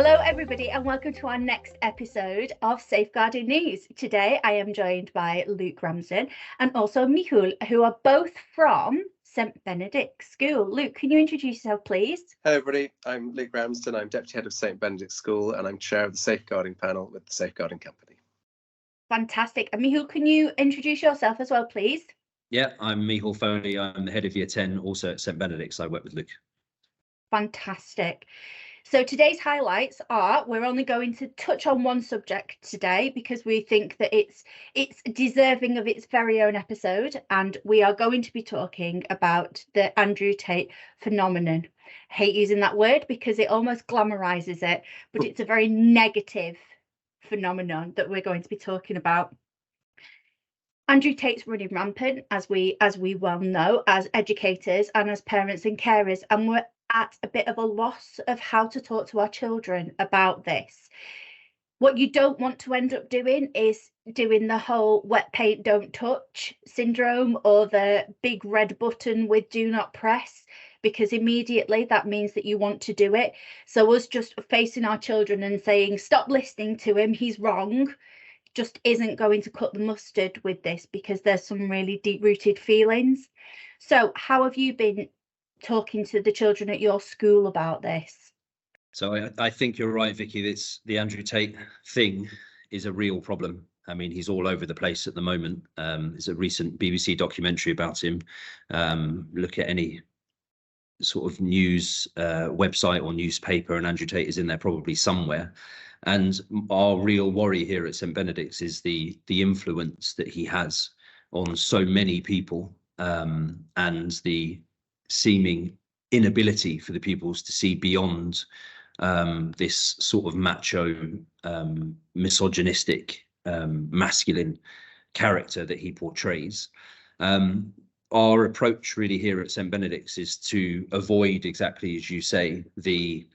Hello everybody and welcome to our next episode of Safeguarding News. Today I am joined by Luke Ramsden and also Micheal, who are both from St Benedict School. Luke, can you introduce yourself please? Hello everybody, I'm Luke Ramsden, I'm Deputy Head of St Benedict School and I'm Chair of the Safeguarding Panel with the Safeguarding Company. Fantastic. And Micheal, can you introduce yourself as well please? Yeah, I'm Micheal Foley, I'm the Head of Year 10 also at St Benedict, so I work with Luke. Fantastic. So today's highlights are, we're only going to touch on one subject today because we think that it's deserving of its very own episode, and we are going to be talking about the Andrew Tate phenomenon. I hate using that word because it almost glamorizes it, but it's a very negative phenomenon that we're going to be talking about. Andrew Tate's running rampant, as we well know, as educators and as parents and carers, and we're at a bit of a loss of how to talk to our children about this. What you don't want to end up doing is doing the whole wet paint don't touch syndrome or the big red button with do not press, because immediately that means that you want to do it. So us just facing our children and saying stop listening to him, he's wrong, just isn't going to cut the mustard with this, because there's some really deep-rooted feelings. So how have you been talking to the children at your school about this? So I think you're right, Vikkey. It's the Andrew Tate thing is a real problem. I mean, he's all over the place at the moment. There's a recent BBC documentary about him. Look at any sort of news website or newspaper, and Andrew Tate is in there probably somewhere. And our real worry here at St Benedict's is the influence that he has on so many people, and the seeming inability for the pupils to see beyond this sort of macho, misogynistic, masculine character that he portrays. Our approach really here at St Benedict's is to avoid, exactly as you say, the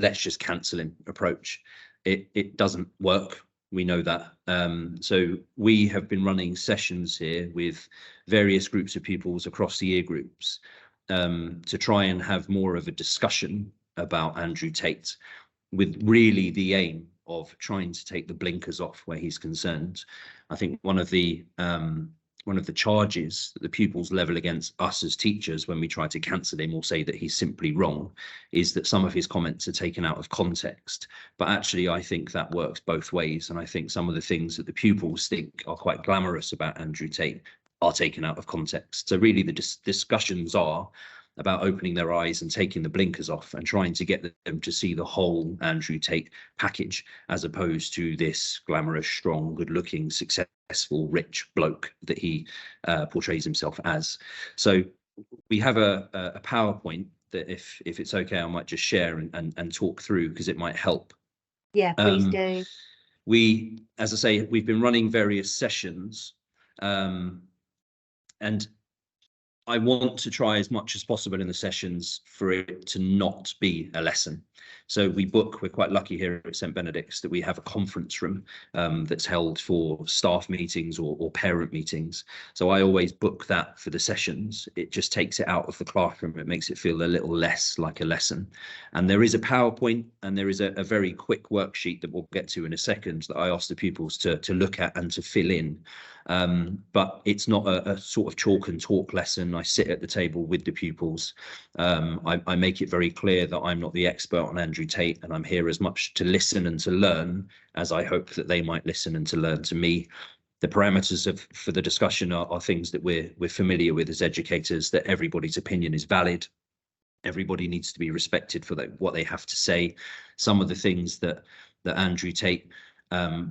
let's just cancel him approach. It doesn't work. We know that. So we have been running sessions here with various groups of pupils across the year groups to try and have more of a discussion about Andrew Tate, with really the aim of trying to take the blinkers off where he's concerned. I think one of the charges that the pupils level against us as teachers when we try to cancel him or say that he's simply wrong is that some of his comments are taken out of context. But actually, I think that works both ways. And I think some of the things that the pupils think are quite glamorous about Andrew Tate are taken out of context. So really the discussions are about opening their eyes and taking the blinkers off and trying to get them to see the whole Andrew Tate package, as opposed to this glamorous, strong, good-looking, successful, rich bloke that he portrays himself as. So we have a PowerPoint that if it's okay, I might just share and talk through, because it might help. Yeah, please do. We, as I say, we've been running various sessions, and I want to try as much as possible in the sessions for it to not be a lesson. So we're quite lucky here at St Benedict's that we have a conference room that's held for staff meetings or parent meetings. So I always book that for the sessions. It just takes it out of the classroom. It makes it feel a little less like a lesson. And there is a PowerPoint and there is a very quick worksheet that we'll get to in a second that I ask the pupils to look at and to fill in. But it's not a sort of chalk and talk lesson. I sit at the table with the pupils. I make it very clear that I'm not the expert on Andrew Tate, and I'm here as much to listen and to learn as I hope that they might listen and to learn to me. The parameters for the discussion are things that we're familiar with as educators, that everybody's opinion is valid. Everybody needs to be respected for what they have to say. Some of the things that Andrew Tate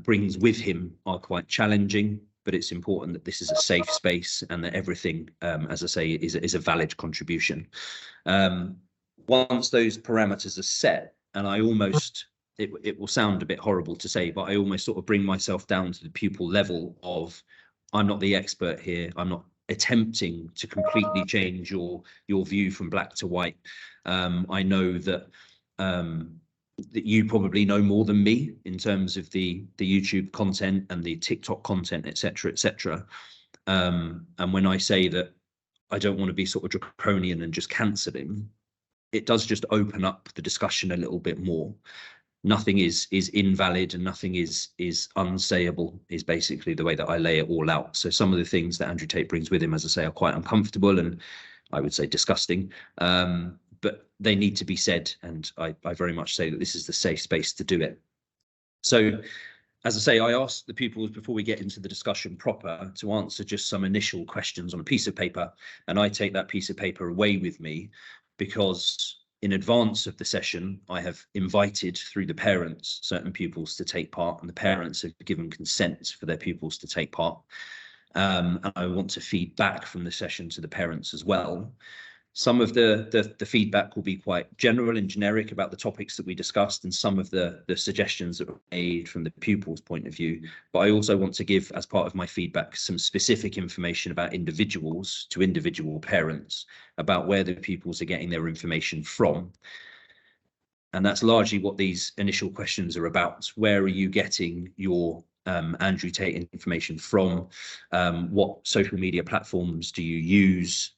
brings with him are quite challenging, but it's important that this is a safe space and that everything, as I say, is a valid contribution. Once those parameters are set, and I almost, it will sound a bit horrible to say, but I almost sort of bring myself down to the pupil level of, I'm not the expert here. I'm not attempting to completely change your view from black to white. I know that that you probably know more than me in terms of the YouTube content and the TikTok content, etc., etc. And when I say that I don't want to be sort of draconian and just cancel him, it does just open up the discussion a little bit more. nothing is invalid and nothing is unsayable, is basically the way that I lay it all out. So some of the things that Andrew Tate brings with him, as I say, are quite uncomfortable and I would say disgusting, but they need to be said, and I very much say that this is the safe space to do it. So as I say, I asked the pupils before we get into the discussion proper to answer just some initial questions on a piece of paper, and I take that piece of paper away with me because in advance of the session, I have invited through the parents certain pupils to take part, and the parents have given consent for their pupils to take part. And I want to feed back from the session to the parents as well. Some of the feedback will be quite general and generic about the topics that we discussed, and some of the suggestions that were made from the pupils' point of view. But I also want to give, as part of my feedback, some specific information about individuals to individual parents about where the pupils are getting their information from. And that's largely what these initial questions are about. Where are you getting your Andrew Tate information from? What social media platforms do you use?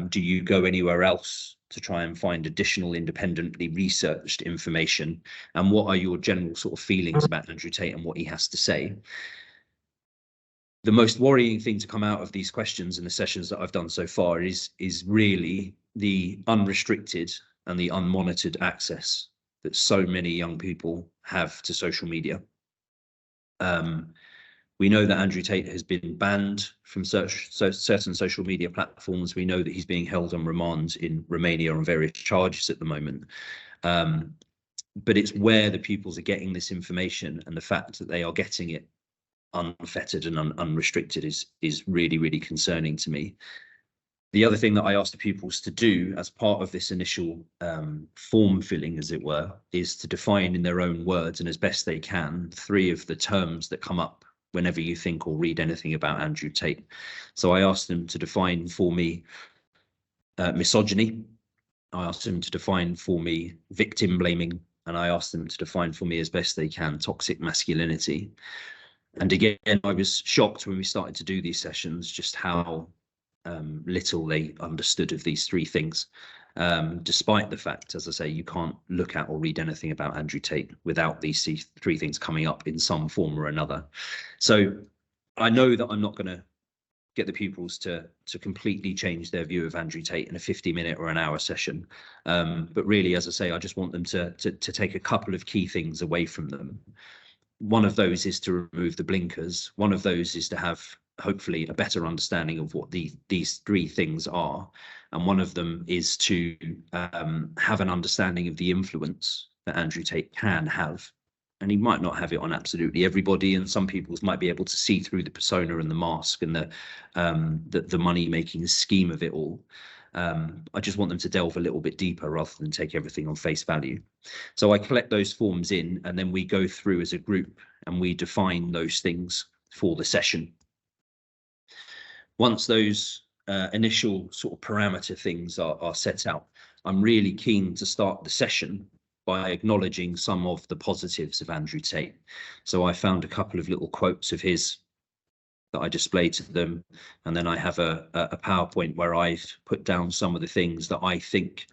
Do you go anywhere else to try and find additional independently researched information? And what are your general sort of feelings about Andrew Tate and what he has to say? The most worrying thing to come out of these questions in the sessions that I've done so far is really the unrestricted and the unmonitored access that so many young people have to social media. We know that Andrew Tate has been banned from certain social media platforms. We know that he's being held on remand in Romania on various charges at the moment. But it's where the pupils are getting this information, and the fact that they are getting it unfettered and unrestricted is really, really concerning to me. The other thing that I asked the pupils to do as part of this initial form filling, as it were, is to define in their own words and as best they can 3 of the terms that come up whenever you think or read anything about Andrew Tate. So I asked them to define for me misogyny. I asked them to define for me victim blaming, and I asked them to define for me as best they can toxic masculinity. And again, I was shocked when we started to do these sessions just how little they understood of these 3 things, despite the fact, as I say, you can't look at or read anything about Andrew Tate without these 3 things coming up in some form or another. So I know that I'm not going to get the pupils to completely change their view of Andrew Tate in a 50-minute or an hour session, but really, as I say, I just want them to take a couple of key things away from them. One of those is to remove the blinkers. One of those is to have, hopefully, a better understanding of what these 3 things are. And one of them is to have an understanding of the influence that Andrew Tate can have. And he might not have it on absolutely everybody, and some people might be able to see through the persona and the mask and the money-making scheme of it all. I just want them to delve a little bit deeper rather than take everything on face value. So I collect those forms in, and then we go through as a group and we define those things for the session. Once those initial sort of parameter things are set out, I'm really keen to start the session by acknowledging some of the positives of Andrew Tate. So I found a couple of little quotes of his that I displayed to them, and then I have a PowerPoint where I've put down some of the things that I think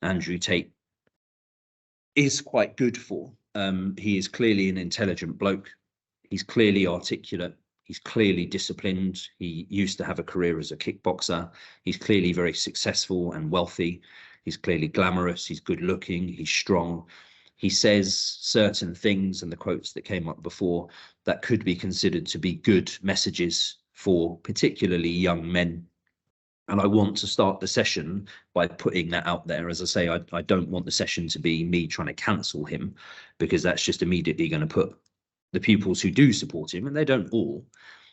Andrew Tate is quite good for. He is clearly an intelligent bloke. He's clearly articulate. He's clearly disciplined. He used to have a career as a kickboxer. He's clearly very successful and wealthy. He's clearly glamorous. He's good looking. He's strong. He says certain things, and the quotes that came up before, that could be considered to be good messages for particularly young men. And I want to start the session by putting that out there. As I say, I don't want the session to be me trying to cancel him, because that's just immediately going to put the pupils who do support him, and they don't all,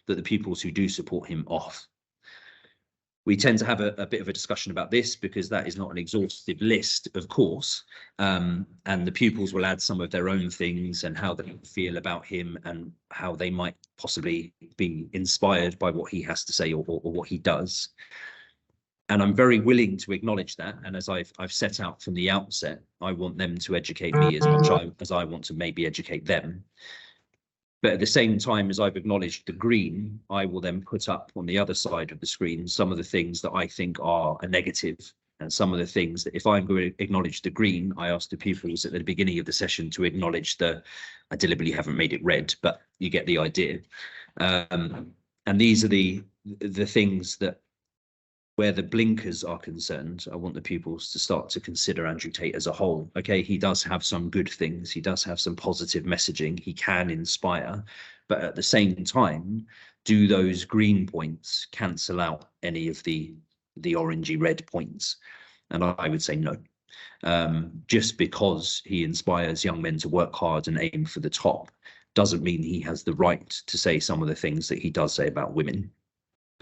but the pupils who do support him off. We tend to have a bit of a discussion about this because that is not an exhaustive list, of course, and the pupils will add some of their own things and how they feel about him and how they might possibly be inspired by what he has to say or what he does. And I'm very willing to acknowledge that. And as I've set out from the outset, I want them to educate me as much as I want to maybe educate them. But at the same time as I've acknowledged the green, I will then put up on the other side of the screen some of the things that I think are a negative And some of the things that, if I'm going to acknowledge the green, I ask the pupils at the beginning of the session to acknowledge I deliberately haven't made it red, but you get the idea. And these are the things that, where the blinkers are concerned, I want the pupils to start to consider Andrew Tate as a whole. Okay, he does have some good things. He does have some positive messaging. He can inspire. But at the same time, do those green points cancel out any of the orangey red points? And I would say no. Just because he inspires young men to work hard and aim for the top doesn't mean he has the right to say some of the things that he does say about women.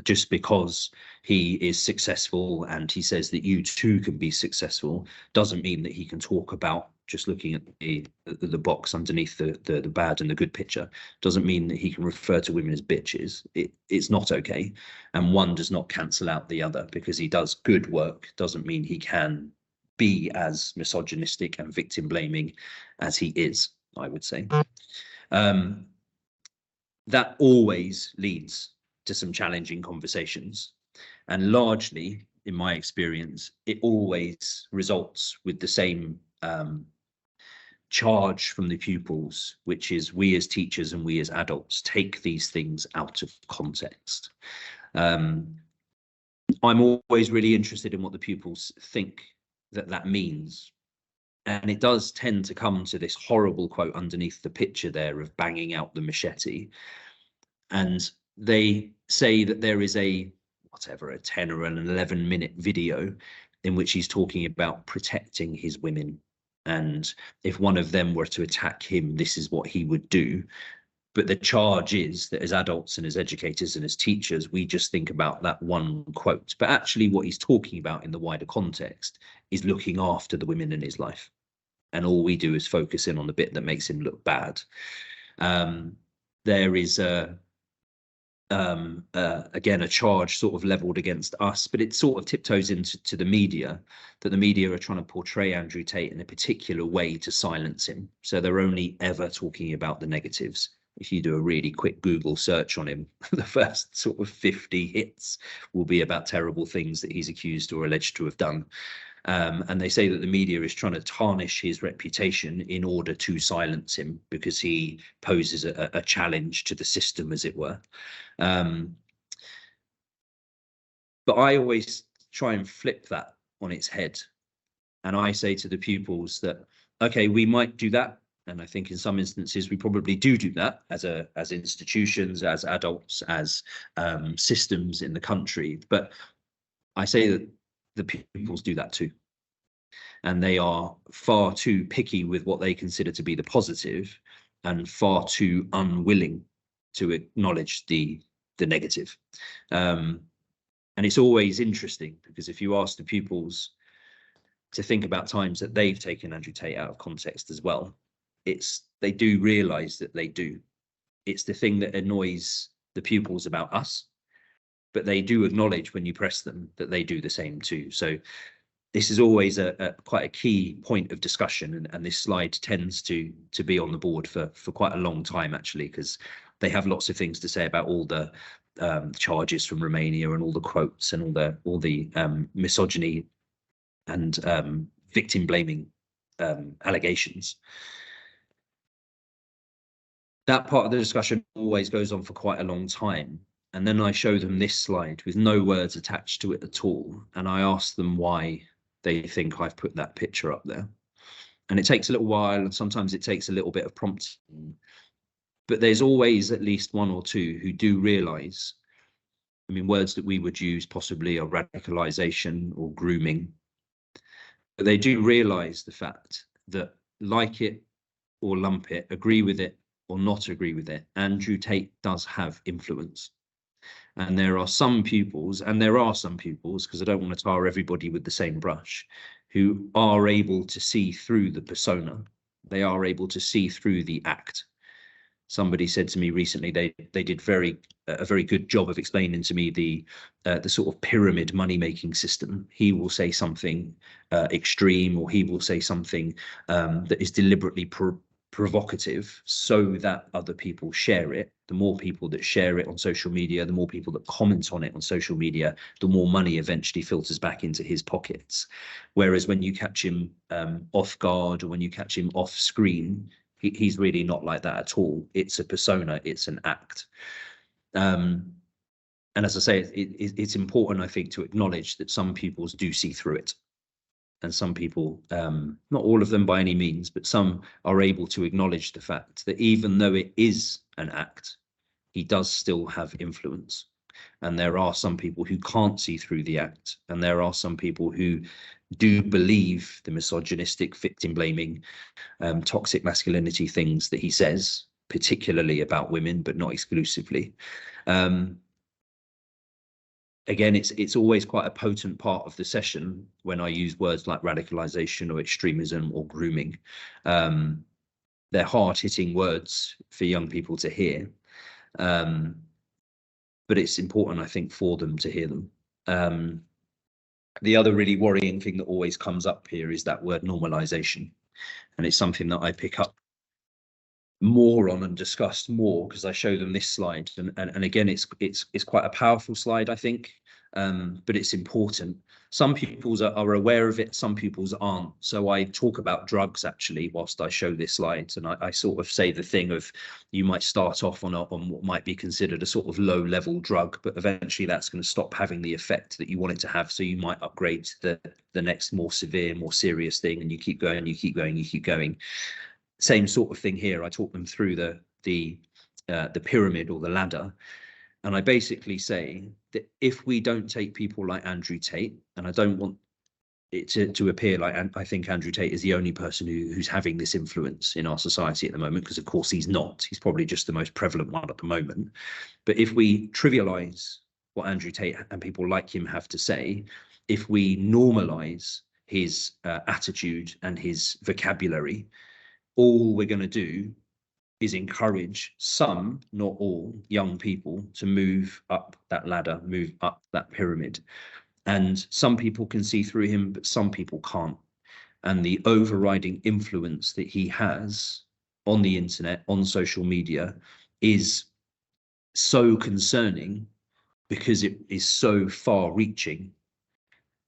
Just because he is successful and he says that you too can be successful doesn't mean that he can talk about, just looking at the box underneath the bad and the good picture, doesn't mean that he can refer to women as bitches. It's not okay. And one does not cancel out the other. Because he does good work doesn't mean he can be as misogynistic and victim blaming as he is, I would say. That always leads to some challenging conversations, and largely, in my experience, it always results with the same charge from the pupils, which is, we as teachers and we as adults take these things out of context. I'm always really interested in what the pupils think that means. And it does tend to come to this horrible quote underneath the picture there of banging out the machete. And they say that there is a 10 or an 11-minute video in which he's talking about protecting his women. And if one of them were to attack him, this is what he would do. But the charge is that as adults and as educators and as teachers, we just think about that one quote. But actually what he's talking about in the wider context is looking after the women in his life. And all we do is focus in on the bit that makes him look bad. There is again, a charge sort of leveled against us, but it sort of tiptoes into the media, that the media are trying to portray Andrew Tate in a particular way to silence him. So they're only ever talking about the negatives. If you do a really quick Google search on him, the first sort of 50 hits will be about terrible things that he's accused or alleged to have done. And they say that the media is trying to tarnish his reputation in order to silence him, because he poses a challenge to the system, as it were. But I always try and flip that on its head. And I say to the pupils that, okay, we might do that. And I think in some instances, we probably do that as institutions, as adults, as systems in the country. But I say that the pupils do that too. And they are far too picky with what they consider to be the positive, and far too unwilling to acknowledge the negative. And it's always interesting, because if you ask the pupils to think about times that they've taken Andrew Tate out of context as well, they do realise that they do. It's the thing that annoys the pupils about us, but they do acknowledge when you press them that they do the same too. So this is always quite a key point of discussion, and this slide tends to be on the board for quite a long time, actually, because they have lots of things to say about all the charges from Romania and all the quotes and all the misogyny and victim blaming allegations. That part of the discussion always goes on for quite a long time. And then I show them this slide with no words attached to it at all. And I ask them why they think I've put that picture up there. And it takes a little while, and sometimes it takes a little bit of prompting. But there's always at least one or two who do realise, I mean, words that we would use possibly are radicalisation or grooming. But they do realise the fact that, like it or lump it, agree with it or not agree with it, Andrew Tate does have influence. And there are some pupils, because I don't want to tar everybody with the same brush, who are able to see through the persona. They are able to see through the act. Somebody said to me recently, they did a very good job of explaining to me the sort of pyramid money-making system. He will say something extreme, or he will say something that is deliberately provocative so that other people share it. The more people that share it on social media, the more people that comment on it on social media, the more money eventually filters back into his pockets. Whereas when you catch him off guard, or when you catch him off screen, he's really not like that at all. It's a persona, it's an act. And as I say, it's important, I think, to acknowledge that some pupils do see through it. And some people, not all of them by any means, but some are able to acknowledge the fact that even though it is an act, he does still have influence. And there are some people who can't see through the act. And there are some people who do believe the misogynistic, victim blaming, toxic masculinity things that he says, particularly about women, but not exclusively. Again, it's always quite a potent part of the session when I use words like radicalization or extremism or grooming. They're hard-hitting words for young people to hear, but it's important, I think, for them to hear them. The other really worrying thing that always comes up here is that word normalization, and it's something that I pick up more on and discussed more because I show them this slide, and again, it's quite a powerful slide, I think, but it's important. Some pupils are aware of it, some pupils aren't. So I talk about drugs actually whilst I show this slide, and I sort of say the thing of, you might start off on what might be considered a sort of low level drug, but eventually that's going to stop having the effect that you want it to have, so you might upgrade to the next more severe, more serious thing, and you keep going, you keep going, you keep going. Same sort of thing here. I talk them through the pyramid or the ladder, and I basically say that if we don't take people like Andrew Tate, and I don't want it to appear like I think Andrew Tate is the only person who's having this influence in our society at the moment, because of course he's not. He's probably just the most prevalent one at the moment. But if we trivialize what Andrew Tate and people like him have to say, if we normalize his attitude and his vocabulary, all we're going to do is encourage some, not all, young people to move up that ladder, move up that pyramid. And some people can see through him, but some people can't. And the overriding influence that he has on the internet, on social media, is so concerning because it is so far reaching.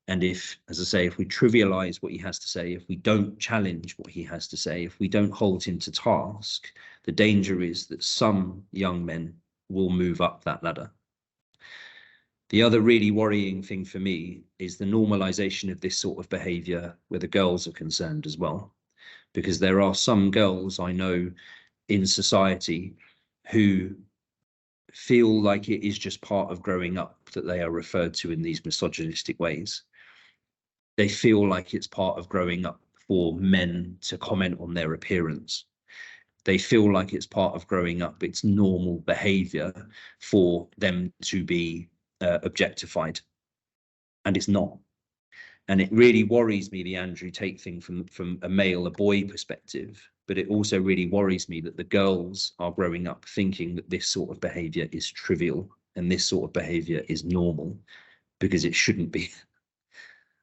And if, as I say, if we trivialize what he has to say, if we don't challenge what he has to say, if we don't hold him to task, the danger is that some young men will move up that ladder. The other really worrying thing for me is the normalization of this sort of behavior where the girls are concerned as well, because there are some girls I know in society who feel like it is just part of growing up that they are referred to in these misogynistic ways. They feel like it's part of growing up for men to comment on their appearance. They feel like it's part of growing up, it's normal behavior for them to be objectified, and it's not. And it really worries me, the Andrew Tate thing, from a male, a boy perspective, but it also really worries me that the girls are growing up thinking that this sort of behavior is trivial and this sort of behavior is normal, because it shouldn't be.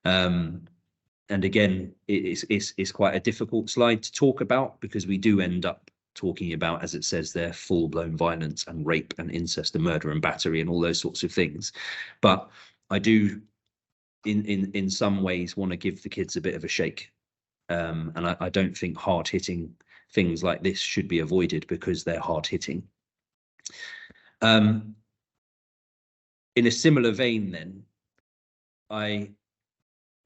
And again, it's quite a difficult slide to talk about, because we do end up talking about, as it says there, full-blown violence and rape and incest and murder and battery and all those sorts of things. But I do, in some ways, want to give the kids a bit of a shake. And I don't think hard-hitting things like this should be avoided because they're hard-hitting. In a similar vein, then, I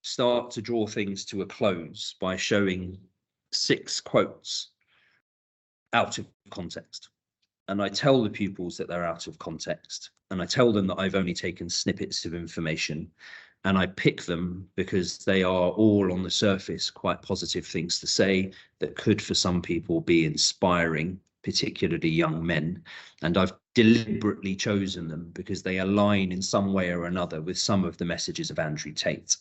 start to draw things to a close by showing 6 quotes out of context. And I tell the pupils that they're out of context, and I tell them that I've only taken snippets of information, and I pick them because they are all on the surface quite positive things to say that could, for some people, be inspiring, particularly young men. And I've deliberately chosen them because they align in some way or another with some of the messages of Andrew Tate.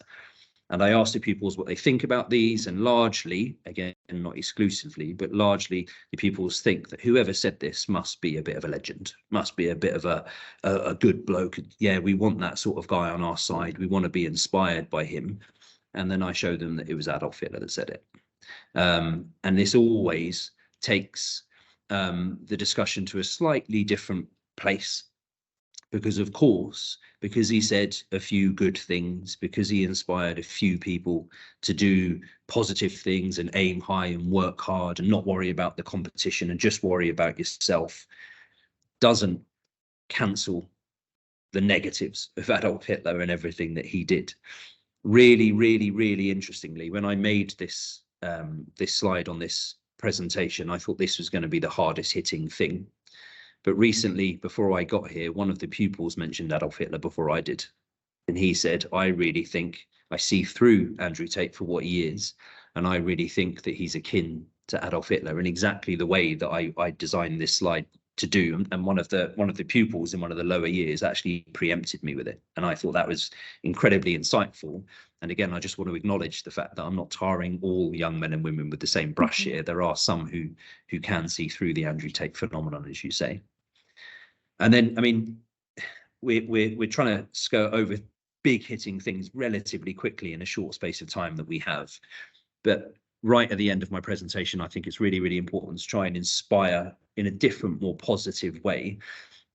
And I asked the pupils what they think about these, and largely, again, not exclusively, but largely the pupils think that whoever said this must be a bit of a legend, must be a bit of a good bloke. Yeah, we want that sort of guy on our side. We want to be inspired by him. And then I show them that it was Adolf Hitler that said it. And this always takes the discussion to a slightly different place. Because of course, because he said a few good things, because he inspired a few people to do positive things and aim high and work hard and not worry about the competition and just worry about yourself, doesn't cancel the negatives of Adolf Hitler and everything that he did. Really, really, really interestingly, when I made this this slide on this presentation, I thought this was going to be the hardest hitting thing. But recently, before I got here, one of the pupils mentioned Adolf Hitler before I did. And he said, I really think I see through Andrew Tate for what he is. And I really think that he's akin to Adolf Hitler in exactly the way that I designed this slide to do. And one of the pupils in one of the lower years actually preempted me with it. And I thought that was incredibly insightful. And again, I just want to acknowledge the fact that I'm not tarring all young men and women with the same brush here. There are some who can see through the Andrew Tate phenomenon, as you say. And then, I mean, we're trying to skirt over big hitting things relatively quickly in a short space of time that we have. But right at the end of my presentation, I think it's really, really important to try and inspire in a different, more positive way,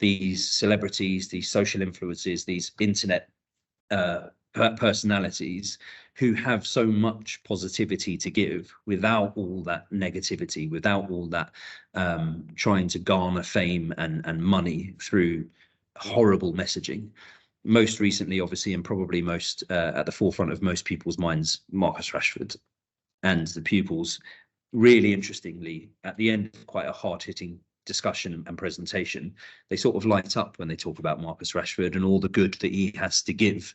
these celebrities, these social influences, these internet personalities who have so much positivity to give without all that negativity, without all that trying to garner fame and money through horrible messaging. Most recently, obviously, and probably most at the forefront of most people's minds, Marcus Rashford and the pupils. Really interestingly, at the end of quite a hard-hitting discussion and presentation, they sort of light up when they talk about Marcus Rashford and all the good that he has to give.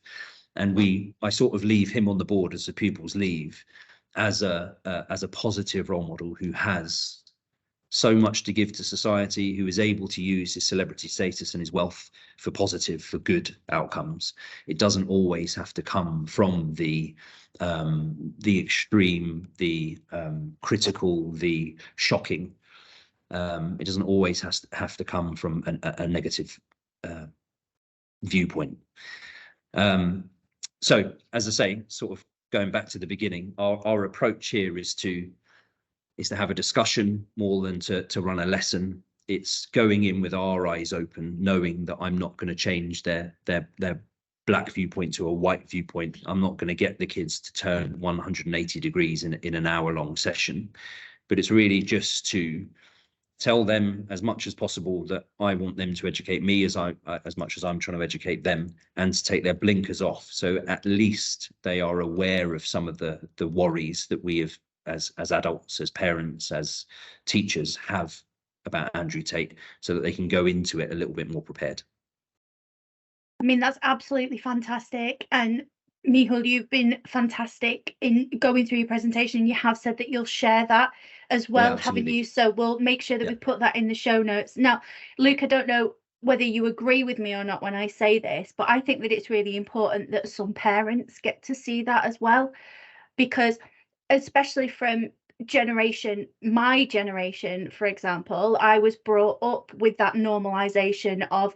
And I sort of leave him on the board as the pupils leave as a positive role model who has so much to give to society, who is able to use his celebrity status and his wealth for positive, for good outcomes. It doesn't always have to come from the extreme, the critical, the shocking. It doesn't always have to come from a negative viewpoint. So, as I say, sort of going back to the beginning, our approach here is to have a discussion more than to run a lesson. It's going in with our eyes open, knowing that I'm not going to change their black viewpoint to a white viewpoint. I'm not going to get the kids to turn 180 degrees in an hour-long session, but it's really just to tell them as much as possible that I want them to educate me as much as I'm trying to educate them, and to take their blinkers off. So at least they are aware of some of the worries that we have as adults, as parents, as teachers have about Andrew Tate, so that they can go into it a little bit more prepared. I mean, that's absolutely fantastic. And Micheal, you've been fantastic in going through your presentation. You have said that you'll share that as well, Yeah, haven't you? So we'll make sure that we put that in the show notes. Now, Luke, I don't know whether you agree with me or not when I say this, but I think that it's really important that some parents get to see that as well, because especially from my generation, for example, I was brought up with that normalization of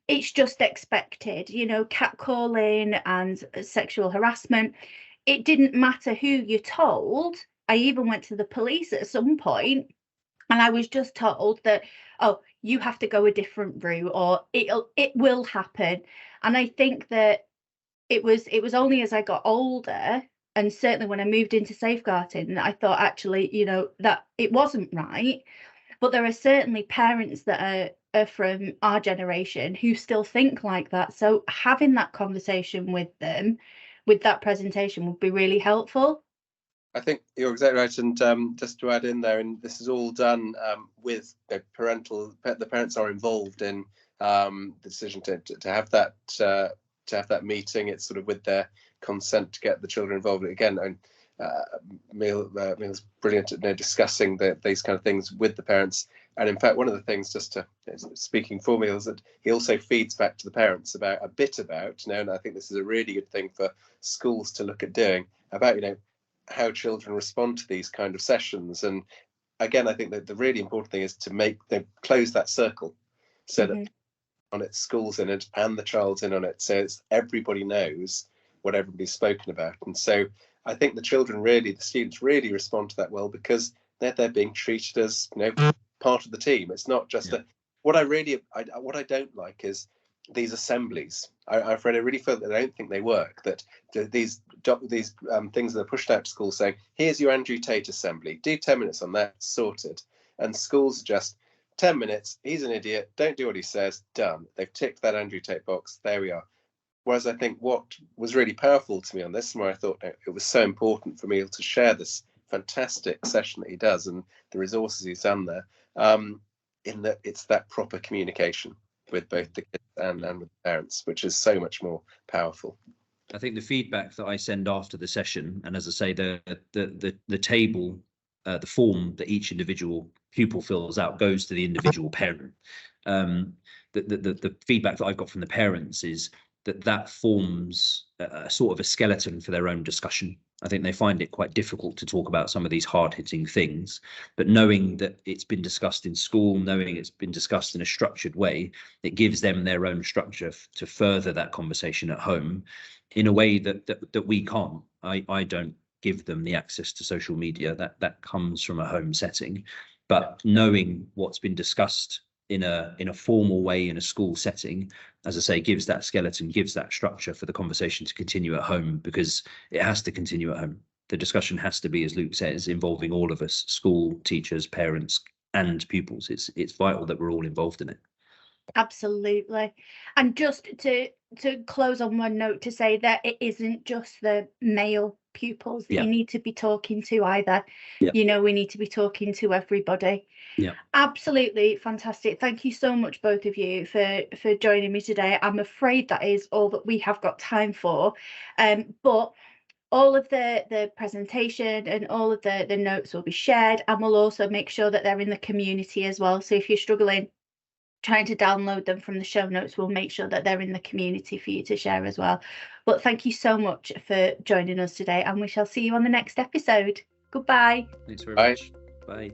it's just expected, you know, catcalling and sexual harassment. It didn't matter who you told. I even went to the police at some point, and I was just told that, oh, you have to go a different route, or it will happen. And I think that it was only as I got older, and certainly when I moved into safeguarding, that I thought, actually, you know, that it wasn't right. But there are certainly parents that are from our generation who still think like that. So having that conversation with them, with that presentation, would be really helpful. I think you're exactly right. And just to add in there, and this is all done with the parents are involved in the decision to have that meeting. It's sort of with their consent to get the children involved. Again, and Micheal's brilliant at discussing these kind of things with the parents. And in fact, one of the things, just to speaking for Micheal, is that he also feeds back to the parents about, and I think this is a really good thing for schools to look at doing, about, how children respond to these kind of sessions. And again, I think that the really important thing is to make them close that circle, so that on it, schools in it, and the child's in on it, so everybody knows what everybody's spoken about. And so I think the students really respond to that well, because they're being treated as part of the team. It's not just what I don't like is these assemblies. I've read, I really feel that I don't think they work, that these things that are pushed out to schools saying, here's your Andrew Tate assembly, do 10 minutes on that, sorted. And schools just 10 minutes, he's an idiot, don't do what he says, done. They've ticked that Andrew Tate box, there we are. Whereas I think what was really powerful to me on this, and where I thought it was so important for Micheal to share this fantastic session that he does and the resources he's done there, in that it's that proper communication with both the kids and with the parents, which is so much more powerful. I think the feedback that I send after the session, and as I say, the table, the form that each individual pupil fills out goes to the individual parent. The feedback that I've got from the parents is that forms a sort of a skeleton for their own discussion. I think they find it quite difficult to talk about some of these hard-hitting things, but knowing that it's been discussed in school, knowing it's been discussed in a structured way, it gives them their own structure to further that conversation at home in a way that we can't. I don't give them the access to social media. That comes from a home setting, but knowing what's been discussed in a formal way in a school setting, as I say, gives that skeleton, gives that structure for the conversation to continue at home, because it has to continue at home. The discussion has to be, as Luke says, involving all of us, school, teachers, parents and pupils. It's vital that we're all involved in it. Absolutely. And just to close on one note, to say that it isn't just the male pupils that you need to be talking to either. You know, we need to be talking to everybody. Absolutely fantastic. Thank you so much, both of you, for joining me today. I'm afraid that is all that we have got time for, but all of the presentation and all of the notes will be shared, and we'll also make sure that they're in the community as well. So if you're struggling trying to download them from the show notes, we'll make sure that they're in the community for you to share as well. But thank you so much for joining us today, and we shall see you on the next episode. Goodbye. Thanks very much. Bye.